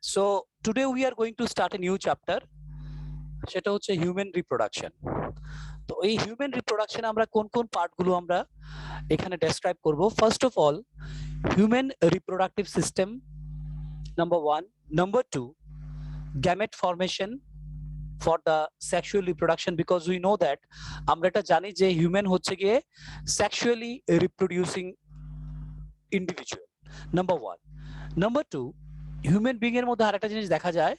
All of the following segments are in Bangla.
So today we are going to start a new chapter, সেটা হচ্ছে হিউম্যান রিপ্রোডাকশন। তো এই হিউম্যান রিপ্রোডাকশন আমরা কোন কোন পার্টগুলো আমরা এখানে ডেসক্রাইব করব। First of all, human reproductive system number 1, number 2, gamete formation for the sexual reproduction, because we know that আমরা এটা জানি যে হিউম্যান হচ্ছে গিয়ে sexually reproducing individual, number 1। Number 2, human being এর মধ্যে আরেকটা জিনিস দেখা যায়,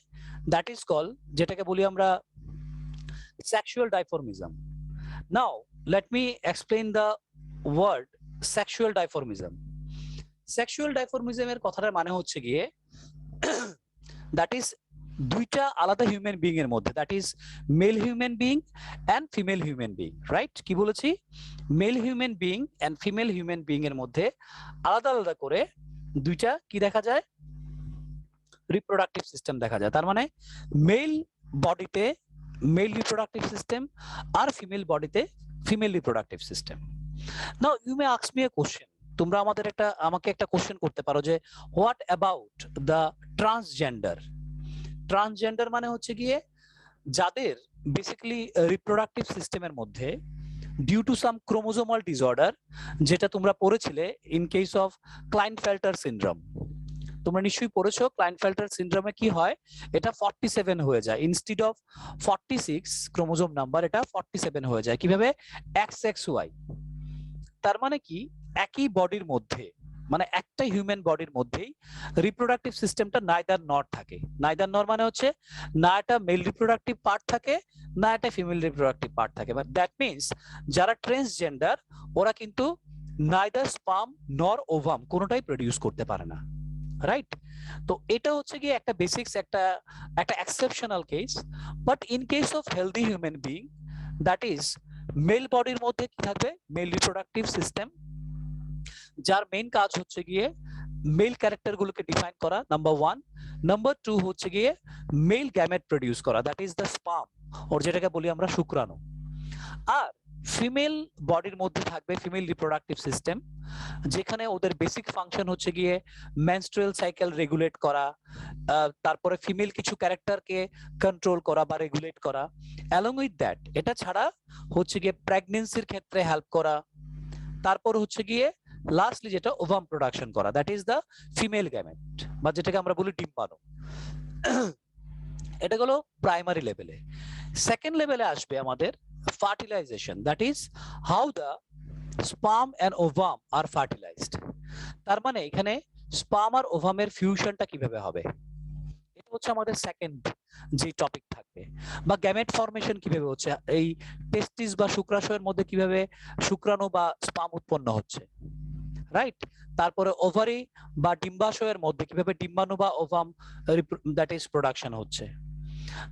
দ্যাট ইজ কল, যেটাকে বলি আমরা sexual dimorphism. Now let me explain the word sexual dimorphism. Sexual dimorphism এর কথাটার মানে হচ্ছে গিয়ে that is দুইটা আলাদা হিউম্যান বিং এর মধ্যে, that is male human being and female human being, right? কি বলেছি? Male human being and female human being এর মধ্যে আলাদা আলাদা করে দুইটা কি দেখা যায়, রিপ্রোডাক্টিভ সিস্টেম দেখা যায়। তার মানে মেল বডিতে মেল রিপ্রোডাক্টিভ সিস্টেম আর ফিমেল বডিতে female reproductive system. Now you may ask me a question, তোমরা আমাকে একটা কোশ্চেন করতে পারো যে what about the transgender? Transgender মানে হচ্ছে গিয়ে যাদের বেসিক্যালি রিপ্রোডাক্টিভ সিস্টেমের মধ্যে due to some chromosomal disorder, যেটা তোমরা পড়েছিলে in case of Klinefelter syndrome. তোমরা নিশ্চয়ই পড়েছো ক্লাইনফেল্টার সিনড্রোমে কি হয়, এটা 47 হয়ে যায়, ইনস্টিড অফ 46 ক্রোমোজোম নাম্বার এটা 47 হয়ে যায়। কিভাবে? XXY। তার মানে কি, একই বডির মধ্যে, মানে একটা হিউম্যান বডির মধ্যেই রিপ্রোডাক্টিভ সিস্টেমটা নাইদার নর থাকে। নাইদার নর মানে হচ্ছে না একটা মেল রিপ্রোডাক্টিভ পার্ট থাকে না একটা ফিমেল রিপ্রোডাক্টিভ পার্ট থাকে। বাট দ্যাট মিনস যারা ট্রান্সজেন্ডার ওরা কিন্তু নাইদার স্পার্ম নর ওভাম কোনোটাই প্রডিউস করতে পারে না, রাইট? তো এটা হচ্ছে কি একটা বেসিক্স, একটা exceptional case. But in case of healthy human being, that is male বডির মধ্যে কি থাকবে, মেল রিপ্রোডাক্টিভ সিস্টেম, যার মেইন কাজ হচ্ছে গিয়ে মেল ক্যারেক্টার গুলোকে ডিফাইন করা, নাম্বার 1। নাম্বার 2 হচ্ছে গিয়ে মেল গ্যামেট প্রডিউস করা, that is the sperm, or যেটাকে বলি আমরা শুক্রাণু। আর ফিমেল বডির মধ্যে থাকবে ফিমেল রিপ্রোডাক্টিভ সিস্টেম, যেখানে ওদের বেসিক ফাংশন হচ্ছে গিয়ে মেনস্ট্রুয়াল সাইকেল রেগুলেট করা, তারপরে ফিমেল কিছু ক্যারেক্টারকে কন্ট্রোল করা বা রেগুলেট করা। অ্যালং উইথ দ্যাট এটা ছাড়া হচ্ছে গিয়ে প্রেগন্যান্সির ক্ষেত্রে হেল্প করা, তারপর হচ্ছে গিয়ে লাস্টলি যেটা ওভাম প্রোডাকশন করা, that is the female gamete বা যেটাকে আমরা বলি ডিম্বাণু। এটা হলো প্রাইমারি লেভেলে। সেকেন্ড লেভেলে আসবে আমাদের fertilisation, that is how the sperm and ovum are fertilised. তার মানে এখানে স্পার্ম আর ওভামের ফিউশনটা কিভাবে হবে, এটা হচ্ছে আমাদের সেকেন্ড যে টপিক থাকবে। বা গ্যামেট ফর্মেশন কিভাবে হচ্ছে, এই টেস্টিস বা শুক্রাশয়ের মধ্যে কিভাবে শুক্রাণু বা স্পার্ম উৎপন্ন হচ্ছে, রাইট? তারপরে ওভারি বা ডিম্বাশয়ের মধ্যে কিভাবে ডিম্বাণু বা ওভাম দ্যাট ইজ প্রোডাকশন হচ্ছে।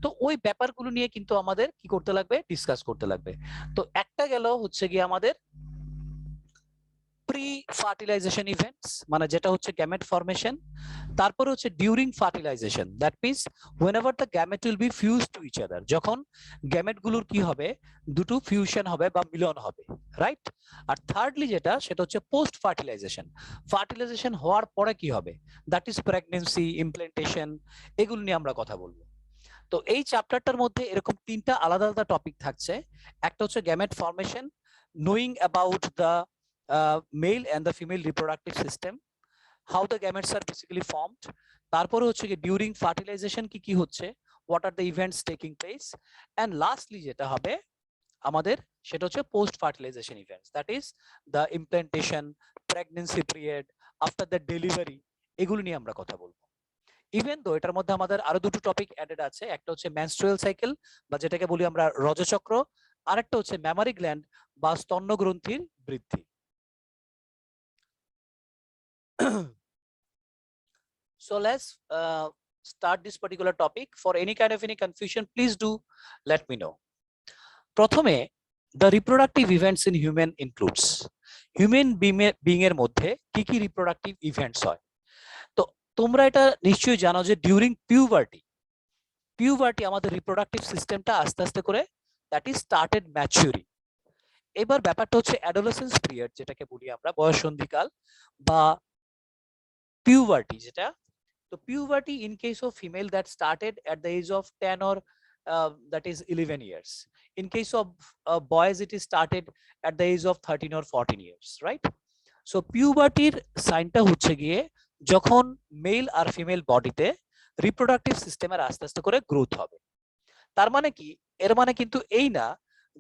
তো ওই ব্যাপারগুলো নিয়ে কিন্তু আমাদের কি করতে লাগবে, ডিসকাস করতে লাগবে। তো একটা গেল হচ্ছে গিয়ে আমাদের প্রি ফার্টিলাইজেশন ইভেন্টস, মানে যেটা হচ্ছে গ্যামেট ফর্মেশন। তারপরে হচ্ছে during fertilisation, that means whenever the gamete will be fused to each other, যখন গ্যামেট গুলোর কি হবে, দুটো ফিউশন হবে বা মিলন হবে, রাইট? আর থার্ডলি যেটা, সেটা হচ্ছে পোস্ট ফার্টিলাইজেশন। ফার্টিলাইজেশন হওয়ার পরে কি হবে, দ্যাট ইজ প্রেগন্যান্সি, ইমপ্ল্যান্টেশন, এগুলো নিয়ে আমরা কথা বলবো। তো এই চ্যাপ্টারটার মধ্যে এরকম তিনটা আলাদা আলাদা টপিক থাকছে। একটা হচ্ছে gamete formation, knowing about the male and the female reproductive system, how the gametes are basically formed. তারপরে হচ্ছে কি ডিউরিং ফার্টিলাইজেশন কি কি হচ্ছে, what are the events taking place, and lastly যেটা হবে আমাদের, সেটা হচ্ছে post fertilisation events, that is the implantation, pregnancy period, after the delivery, এগুলো নিয়ে আমরা কথা বলবো। ইভেন তো এটার মধ্যে আমাদের আরো দুটো টপিক অ্যাডেড আছে, একটা হচ্ছে মেনস্ট্রুয়াল সাইকেল বা যেটাকে বলি আমরা রজচক্র, আরেকটা হচ্ছে ম্যামারি গ্ল্যান্ড বা স্তন্যগ্রন্থির বৃদ্ধি। So let's start this particular topic. For any kind of any confusion, please do let me know. প্রথমে, the reproductive events in human includes, human being এর মধ্যে কি কি reproductive events হয়। তো তোমরা এটা নিশ্চয়ই জানো যে ডিউরিং পিউবার্টি আমাদের রিপ্রোডাক্টিভ সিস্টেমটা আস্তে আস্তে করে দ্যাট ইজ স্টার্টেড ম্যাচুরিং। এবার ব্যাপারটা হচ্ছে অ্যাডোলেসেন্স পিরিয়ড, যেটাকে বলি আমরা বয়ঃসন্ধিকাল বা পিউবার্টি, যেটা তো puberty in case of female that started at the age of 10 or that is 11 years. In case of boys it is started at the age of 13 or 14 years, right? So puberty সাইনটা হচ্ছে গিয়ে যখন মেল আর ফিমেল বডিতে রিপ্রোডাক্টিভ সিস্টেমের আস্তে আস্তে করে গ্রোথ হবে। তার মানে কি, এর মানে কিন্তু এই না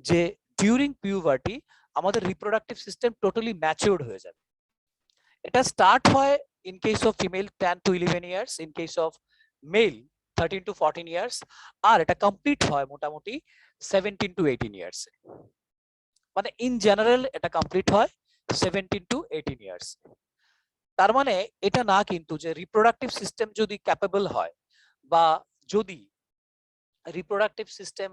যে ডিউরিং পিউবার্টি আমাদের রিপ্রোডাক্টিভ সিস্টেম টোটালি ম্যাচিউরড হয়ে যাবে। এটা স্টার্ট হয় in case of female 10 to 11 years, in case of male 13 to 14 years, আর এটা কমপ্লিট হয় মোটামুটি 17 to 18 ইয়ার্স। মানে ইন জেনারেল এটা কমপ্লিট হয় 17 to 18 ইয়ার্স। তার মানে এটা না কিন্তু যে রিপ্রোডাক্টিভ সিস্টেম যদি ক্যাপেবল হয় বা যদি রিপ্রোডাক্টিভ সিস্টেম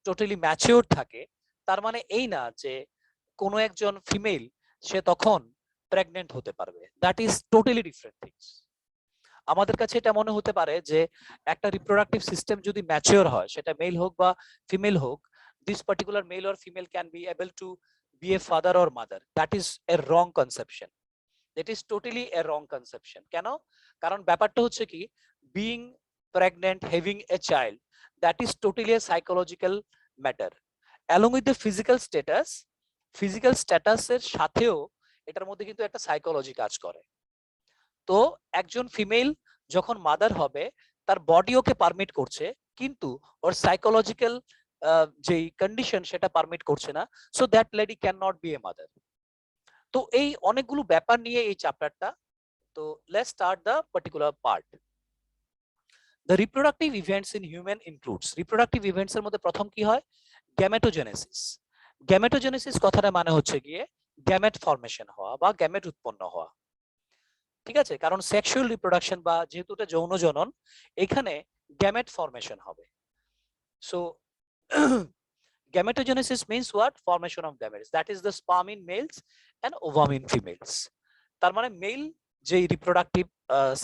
টোটালি ম্যাচিওর থাকে, তার মানে এই না যে কোনো একজন ফিমেল সে তখন প্রেগনেন্ট হতে পারবে। That is totally different things. আমাদের কাছে এটা মনে হতে পারে যে একটা রিপ্রোডাক্টিভ সিস্টেম যদি ম্যাচিওর হয়, সেটা মেল হোক বা ফিমেল হোক, this particular male or female can be able to be a father or mother. That is a wrong conception. That is totally a wrong conception. কেন? কারণ ব্যাপারটা হচ্ছে কি, being pregnant, having a child, that is totally a psychological matter along with the physical status এর সাথেও এটার মধ্যে কিন্তু একটা সাইকোলজি কাজ করে। তো একজন ফিমেল যখন মাদার হবে, তার বডি ওকে পারমিট করছে, কিন্তু ওর সাইকোলজিক্যাল যে কন্ডিশন সেটা পারমিট করছে না। So that lady can not be a mother. তো এই অনেকগুলো ব্যাপার নিয়ে এই চ্যাপ্টারটা। তো let's start the particular part. The reproductive events in human includes, reproductive events এর মধ্যে প্রথম কি হয়? গ্যামেটোজেনেসিস। গ্যামেটোজেনেসিস কথাটা মানে হচ্ছে গিয়ে গ্যামেট ফর্মেশন হওয়া বা গ্যামেট উৎপন্ন হওয়া। ঠিক আছে? কারণ সেক্সুয়াল রিপ্রোডাকশন বা যেহেতু এটা যৌন জনন, এখানে গ্যামেট ফর্মেশন হবে। So gametogenesis means what? Formation of gametes, that is the sperm in males and ovum in females. তার মানে মেল যে রিপ্রোডাক্টিভ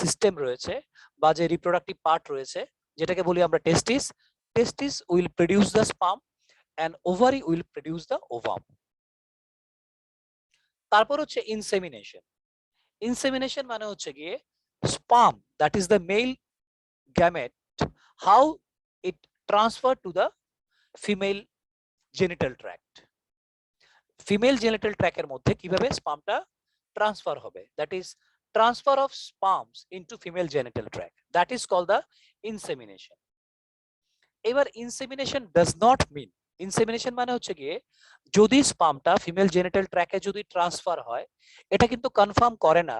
সিস্টেম রয়েছে বা যে রিপ্রোডাক্টিভ পার্ট রয়েছে, যেটাকে বলি আমরা testis, testis will produce the sperm and ovary will produce the ovum. তারপর হচ্ছে ইনসেমিনেশন। ইনসেমিনেশন মানে হচ্ছে গিয়ে sperm, that is the male gamete, how it transfer to the female genital tract. Female genital ট্র্যাকের মধ্যে কিভাবে স্পার্মটা ট্রান্সফার হবে, that is transfer of sperms into female genital tract, that is called the insemination. এবার insemination does not mean, insemination মানে হচ্ছে গিয়ে যদি স্পার্মটা ফিমেল জেনিটাল ট্র্যাকে যদি ট্রান্সফার হয়, এটা কিন্তু কনফার্ম করে না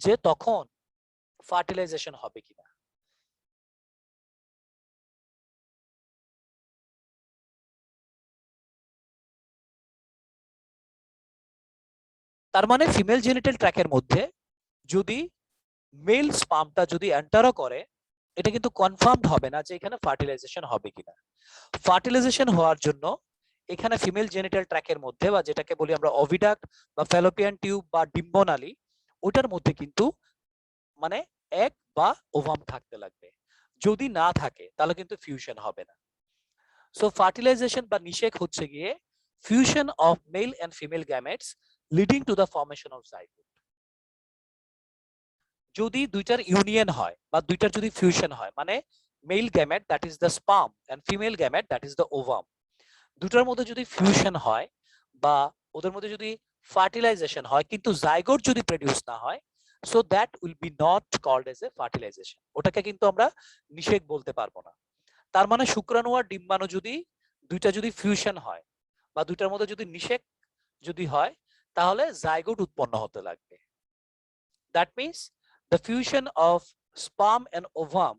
যে তখন ফার্টিলাইজেশন হবে কিনা। তার মানে ফিমেল জেনিটাল ট্র্যাকের মধ্যে যদি মেল স্পার্মটা যদি এন্টারও করে, এটা কিন্তু কনফার্মড হবে না যে এখানে ফার্টিলাইজেশন হবে কিনা। ফার্টিলাইজেশন হওয়ার জন্য এখানে ফিমেল জেনিটাল ট্র্যাকের মধ্যে বা যেটাকে বলি আমরা অভিডাক্ট বা ফ্যালোপিয়ান টিউব বা ডিম্বনালী, ওটার মধ্যে কিন্তু মানে এগ বা ওভাম থাকতে লাগবে। যদি না থাকে তাহলে কিন্তু ফিউশন হবে না। সো ফার্টিলাইজেশন বা নিষেক হচ্ছে গিয়ে fusion of male and female gametes leading to the formation of zygote. যদি দুইটার ইউনিয়ন হয় বা দুইটার যদি ফিউশন হয়, মানে male gamete that is the sperm and female gamete that is the ovum, দুটার মধ্যে যদি ফিউশন হয় বা ওদের মধ্যে যদি ফার্টিলাইজেশন হয় কিন্তু জাইগোট যদি প্রডিউস না হয়, so that will be not called as a fertilisation. ওটাকে কিন্তু আমরা নিষেক বলতে পারবো না। তার মানে শুক্রাণু আর ডিম্বাণু যদি দুইটা যদি ফিউশন হয় বা দুইটার মধ্যে যদি নিষেক যদি হয়, তাহলে জাইগোট উৎপন্ন হতে লাগবে। That means the fusion of sperm and ovum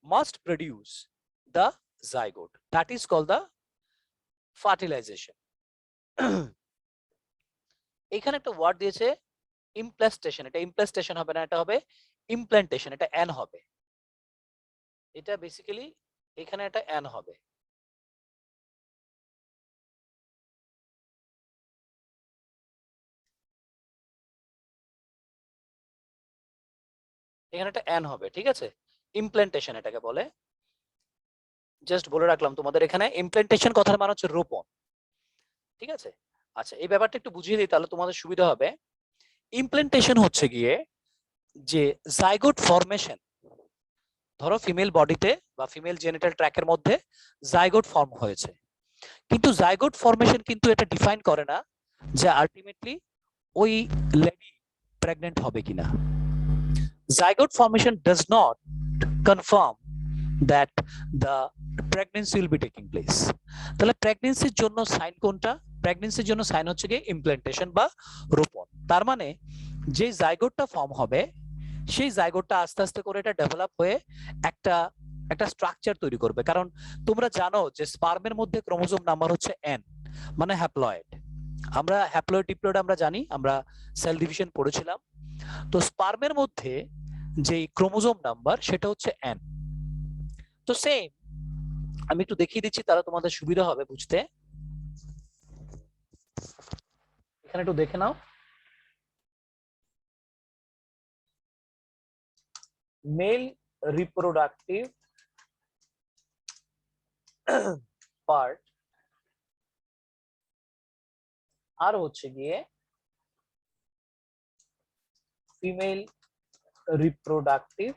must produce the zygote, that is called the fertilization. এখানে একটা ওয়ার্ড দিয়েছে ইমপ্লান্টেশন, এটা ইমপ্লান্টেশন হবে না, এটা হবে ইমপ্লান্টেশন, এটা এন হবে। এটা বেসিক্যালি এখানে এটা এন হবে। এখানে একটা এন হবে, ঠিক আছে? ইমপ্লান্টেশন এটাকে বলে। জাস্ট বলে রাখলাম তোমাদের, এখানে ইমপ্লান্টেশন কথার মানে হচ্ছে রোপণ, ঠিক আছে? আচ্ছা, এই ব্যাপারটা একটু বুঝিয়ে দিই তাহলে তোমাদের সুবিধা হবে। ইমপ্লান্টেশন হচ্ছে গিয়ে যে জাইগোট ফরমেশন, ধরো ফিমেল বডিতে বা ফিমেল জেনিটাল ট্র্যাকের মধ্যে জাইগোট ফর্ম হয়েছে, কিন্তু জাইগোট ফর্মেশন কিন্তু এটা ডিফাইন করে না যে আলটিমেটলি ওই লেডি প্রেগন্যান্ট হবে কিনা। Zygote formation does not confirm that the pregnancy will be taking place. তাহলে প্রেগন্যান্সির জন্য সাইন কোনটা? প্রেগন্যান্সির জন্য সাইন হচ্ছে গিয়ে ইমপ্ল্যান্টেশন বা রোপণ। তার মানে যে জাইগোটটা ফর্ম হবে সেই জাইগোটটা আস্তে আস্তে করে এটা ডেভেলপ হয়ে একটা একটা স্ট্রাকচার তৈরি করবে। কারণ তোমরা জানো যে স্পার্মের মধ্যে ক্রোমোজোম নাম্বার হচ্ছে এন, মানে হ্যাপ্লয়েড। আমরা হ্যাপ্লয়েড ডিপ্লয়েড আমরা জানি, আমরা সেল ডিভিশন পড়েছিলাম। তো স্পার্মের মধ্যে যে ক্রোমোজোম নাম্বার সেটা হচ্ছে এন। তো সেম আমি একটু দেখিয়ে দিচ্ছি, তাহলে তোমাদের সুবিধা হবে বুঝতে। এখানে একটু দেখে নাও, মেল রিপ্রোডাক্টিভ পার্ট আর হচ্ছে গিয়ে ফিমেল রিপ্রোডাক্টিভ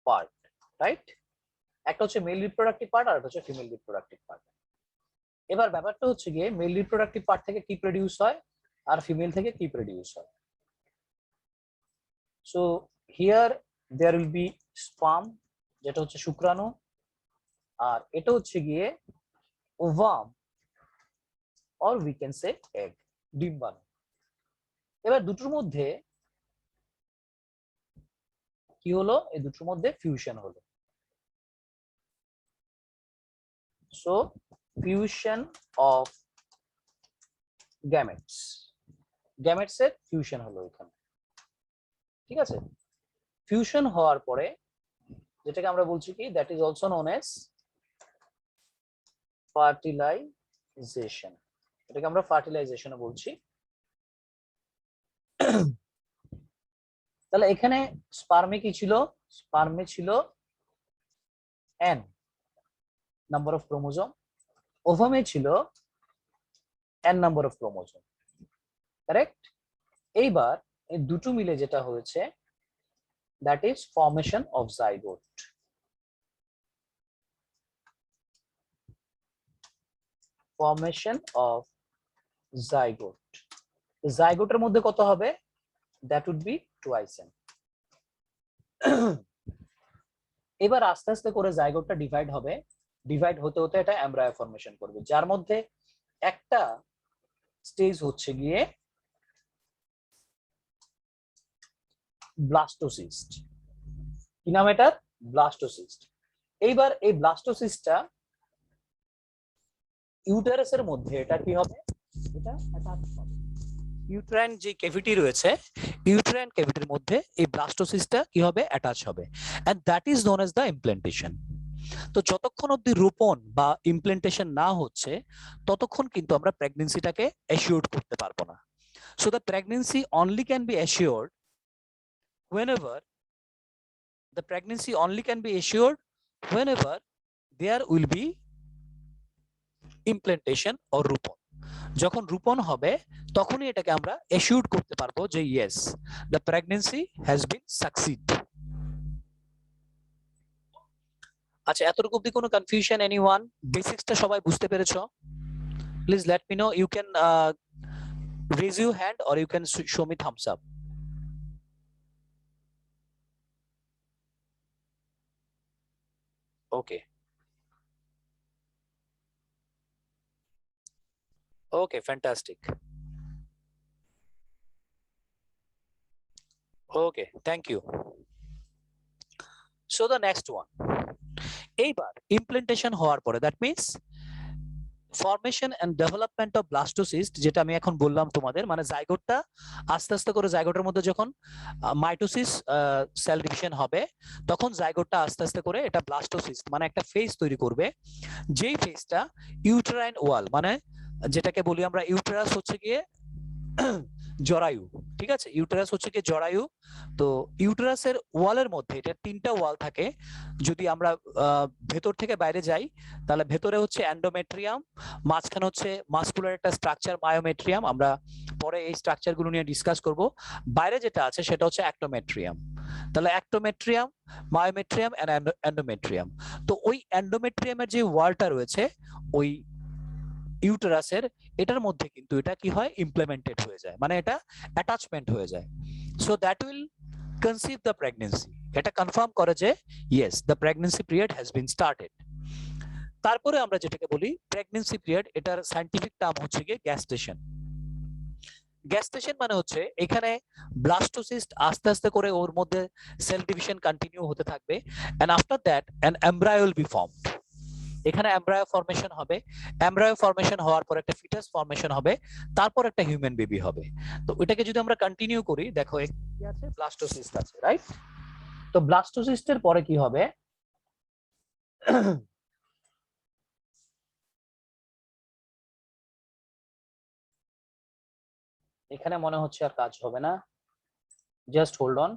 পার্ট, রাইট? একটা হচ্ছে মেল রিপ্রোডাক্টিভ পার্ট আর একটা হচ্ছে ফিমেল রিপ্রোডাক্টিভ পার্ট। এবার ব্যাপারটা হচ্ছে গিয়ে মেল রিপ্রোডাক্টিভ পার্ট থেকে কি প্রোডিউস হয় আর ফিমেল থেকে কি প্রোডিউস হয়। So here there will be sperm, যেটা হচ্ছে শুক্রাণু, আর এটা হচ্ছে গিয়ে ovum or we can say egg, ডিম্বাণু। এবার দুটোর মধ্যে কি হলো? এই দুটোর মধ্যে ফিউশন হলো। So fusion of gametes, gametes এর ফিউশন হলো এখানে, ঠিক আছে? ফিউশন হওয়ার পরে যেটাকে আমরা বলছি কি, that is also known as fertilisation. এটাকে আমরা ফার্টিলাইজেশন বলছি। তাহলে এখানে স্পার্মে কি ছিল? স্পার্মে ছিল n নাম্বার অফ ক্রোমোজোম, ওভামে ছিল n number of chromosome, correct? এইবার এই দুটো মিলে যেটা হয়েছে that is formation of zygote. Formation of zygote, জাইগোটের মধ্যে কত হবে? That would be twice n। এবার আস্তে আস্তে করে জাইগোটটা ডিভাইড হবে, ডিভাইড হতে হতে এটা এমব্রায়ো ফর্মেশন করবে, যার মধ্যে একটা স্টেজ হচ্ছে গিয়ে ব্লাস্টোসিস্ট। কি নাম এটার? ব্লাস্টোসিস্ট। এইবার এই ব্লাস্টোসিস্টটা ইউটেরাসের মধ্যে এটা কি হবে? এটা অ্যাটাচ হবে। ইউটেরাইন যে ক্যাভিটি রয়েছে, ইউটেরাইন ক্যাভিটির মধ্যে এই ব্লাস্টোসিস্টটা কি হবে? অ্যাটাচ হবে, and that is known as the implantation. তো যতক্ষণ অবধি রোপণ বা ইমপ্ল্যান্টেশন না হচ্ছে ততক্ষণ কিন্তু আমরা প্রেগন্যান্সিটাকে অ্যাসিওর্ড করতে পারবো না। So the pregnancy only can be assured whenever the pregnancy only can be assured whenever there will be implantation or Rupan. যখন রূপণ হবে তখনই এটাকে আমরা অ্যাসিওর্ড করতে পারবো যে yes the pregnancy has been succeed। আচ্ছা, এতটুকু অবধি কোনো কনফিউশন এনিওয়ান? বেসিক্সটা সবাই বুঝতে পেরেছো? Please let me know, you can raise your hand or you can show me thumbs up. Okay. Okay, fantastic. Okay, thank you. So the next one. এইবার ইমপ্ল্যান্টেশন হওয়ার পরে that means formation and development of blastocyst, যেটা আমি এখন বললাম তোমাদের, মানে জাইগোটটা আস্তে আস্তে করে জাইগোটের মধ্যে যখন মাইটোসিস সেল ডিভিশন হবে তখন জাইগোটটা আস্তে আস্তে করে এটা ব্লাস্টোসিস্ট মানে একটা ফেজ তৈরি করবে, যেই ফেজটা ইউটেরাইন ওয়াল, মানে যেটাকে বলি আমরা ইউটেরাস হচ্ছে গিয়ে জরায়ু, ঠিক আছে? ইউটেরাস হচ্ছে কি জরায়ু। তো ইউটেরাসের ওয়ালের মধ্যে এটা তিনটা ওয়াল থাকে। যদি আমরা ভেতর থেকে বাইরে যাই তাহলে ভেতরে হচ্ছে এন্ডোমেট্রিয়াম, মাঝখানে হচ্ছে মাসকুলার একটা স্ট্রাকচার মায়োমেট্রিয়াম, আমরা পরে এই স্ট্রাকচার গুলো নিয়ে ডিসকাস করব। বাইরে যেটা আছে সেটা হচ্ছে অ্যাক্টোমেট্রিয়াম। তাহলে অ্যাক্টোমেট্রিয়াম, মায়োমেট্রিয়াম এন্ড এন্ডোমেট্রিয়াম। তো ওই এন্ডোমেট্রিয়ামের যে ওয়ালটা রয়েছে ওই ইউটেরাসের, এটার মধ্যে কিন্তু এটা কি হয়, ইমপ্লিমেন্টেড হয়ে যায়, মানে এটা অ্যাটাচমেন্ট হয়ে যায়। So that will conceive the pregnancy, এটা কনফার্ম করে যে yes the pregnancy period has been started. তারপরে আমরা যেটাকে বলি প্রেগন্যান্সি পিরিয়ড, এটার সায়েন্টিফিক টার্ম হচ্ছে গিয়ে গ্যাস্টেশন। গ্যাস্টেশন মানে হচ্ছে এখানে ব্লাস্টোসিস্ট আস্তে আস্তে করে ওর মধ্যে সেল ডিভিশন কন্টিনিউ হতে থাকবে, and after that an embryo will be formed. এখানে এমব্রায়ো ফর্মেশন হবে, এমব্রায়ো ফর্মেশন হওয়ার পর একটা ফিটাস ফর্মেশন হবে, তারপর একটা হিউম্যান বেবি হবে। তো এটাকে যদি আমরা কন্টিনিউ করি, দেখো কি আছে, ব্লাস্টোসিস্ট আছে, রাইট? তো ব্লাস্টোসিস্টের পরে কি হবে, এখানে মনে হচ্ছে আর কাজ হবে না, জাস্ট হোল্ড অন।